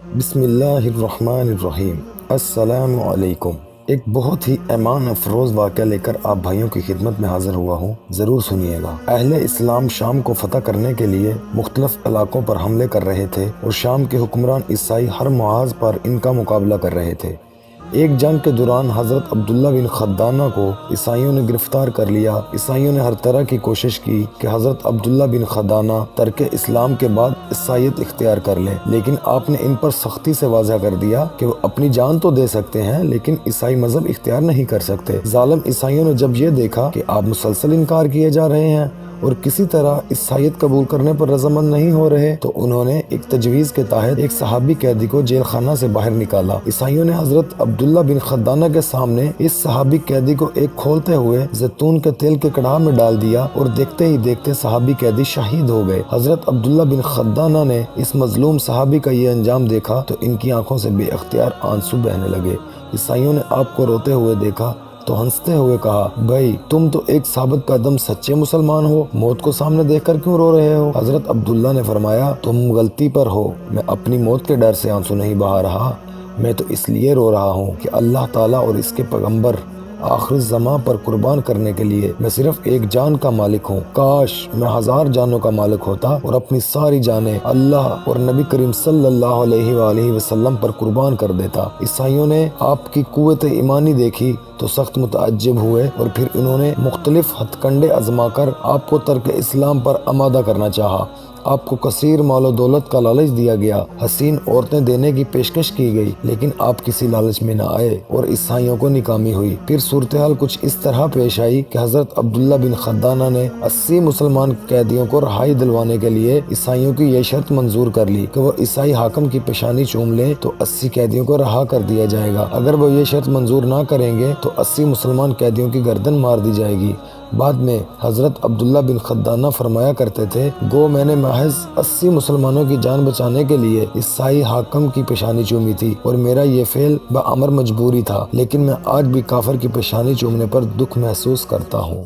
بسم اللہ الرحمن الرحیم۔ السلام علیکم۔ ایک بہت ہی ایمان افروز واقعہ لے کر آپ بھائیوں کی خدمت میں حاضر ہوا ہوں، ضرور سنیے گا۔ اہل اسلام شام کو فتح کرنے کے لیے مختلف علاقوں پر حملے کر رہے تھے اور شام کے حکمران عیسائی ہر محاذ پر ان کا مقابلہ کر رہے تھے۔ ایک جنگ کے دوران حضرت عبداللہ بن خدانہ کو عیسائیوں نے گرفتار کر لیا۔ عیسائیوں نے ہر طرح کی کوشش کی کہ حضرت عبداللہ بن خدانہ ترک اسلام کے بعد عیسائیت اختیار کر لیں، لیکن آپ نے ان پر سختی سے واضح کر دیا کہ وہ اپنی جان تو دے سکتے ہیں لیکن عیسائی مذہب اختیار نہیں کر سکتے۔ ظالم عیسائیوں نے جب یہ دیکھا کہ آپ مسلسل انکار کیے جا رہے ہیں اور کسی طرح عیسائیت قبول کرنے پر رضامند نہیں ہو رہے، تو انہوں نے ایک تجویز کے تحت ایک صحابی قیدی کو جیل خانہ سے باہر نکالا۔ عیسائیوں نے حضرت عبداللہ بن خدانہ کے سامنے اس صحابی قیدی کو ایک کھولتے ہوئے زیتون کے تیل کے کڑاہ میں ڈال دیا اور دیکھتے ہی دیکھتے صحابی قیدی شہید ہو گئے۔ حضرت عبداللہ بن خدانہ نے اس مظلوم صحابی کا یہ انجام دیکھا تو ان کی آنکھوں سے بے اختیار آنسو بہنے لگے۔ عیسائیوں نے آپ کو روتے ہوئے دیکھا تو ہنستے ہوئے کہا، بھائی تم تو ایک ثابت قدم سچے مسلمان ہو، موت کو سامنے دیکھ کر کیوں رو رہے ہو؟ حضرت عبداللہ نے فرمایا، تم غلطی پر ہو، میں اپنی موت کے ڈر سے آنسو نہیں بہا رہا، میں تو اس لیے رو رہا ہوں کہ اللہ تعالیٰ اور اس کے پیغمبر آخر الزمان پر قربان کرنے کے لیے میں صرف ایک جان کا مالک ہوں۔ کاش میں 1000 جانوں کا مالک ہوتا اور اپنی ساری جانیں اللہ اور نبی کریم صلی اللہ علیہ وآلہ وسلم پر قربان کر دیتا۔ عیسائیوں نے آپ کی قوت ایمانی دیکھی تو سخت متعجب ہوئے اور پھر انہوں نے مختلف ہتھ کنڈے آزما کر آپ کو ترک اسلام پر آمادہ کرنا چاہا۔ آپ کو کثیر مال و دولت کا لالچ دیا گیا، حسین عورتیں دینے کی پیشکش کی گئی، لیکن آپ کسی لالچ میں نہ آئے اور عیسائیوں کو ناکامی ہوئی۔ پھر صورتحال کچھ اس طرح پیش آئی کہ حضرت عبداللہ بن خدانہ نے 80 مسلمان قیدیوں کو رہائی دلوانے کے لیے عیسائیوں کی یہ شرط منظور کر لی کہ وہ عیسائی حاکم کی پیشانی چوم لیں تو 80 قیدیوں کو رہا کر دیا جائے گا، اگر وہ یہ شرط منظور نہ کریں گے تو 80 مسلمان قیدیوں کی گردن مار دی جائے گی۔ بعد میں حضرت عبداللہ بن خدانہ فرمایا کرتے تھے، گو میں نے محض 80 مسلمانوں کی جان بچانے کے لیے عیسائی حاکم کی پیشانی چومی تھی اور میرا یہ فعل بامر مجبوری تھا، لیکن میں آج بھی کافر کی پیشانی چومنے پر دکھ محسوس کرتا ہوں۔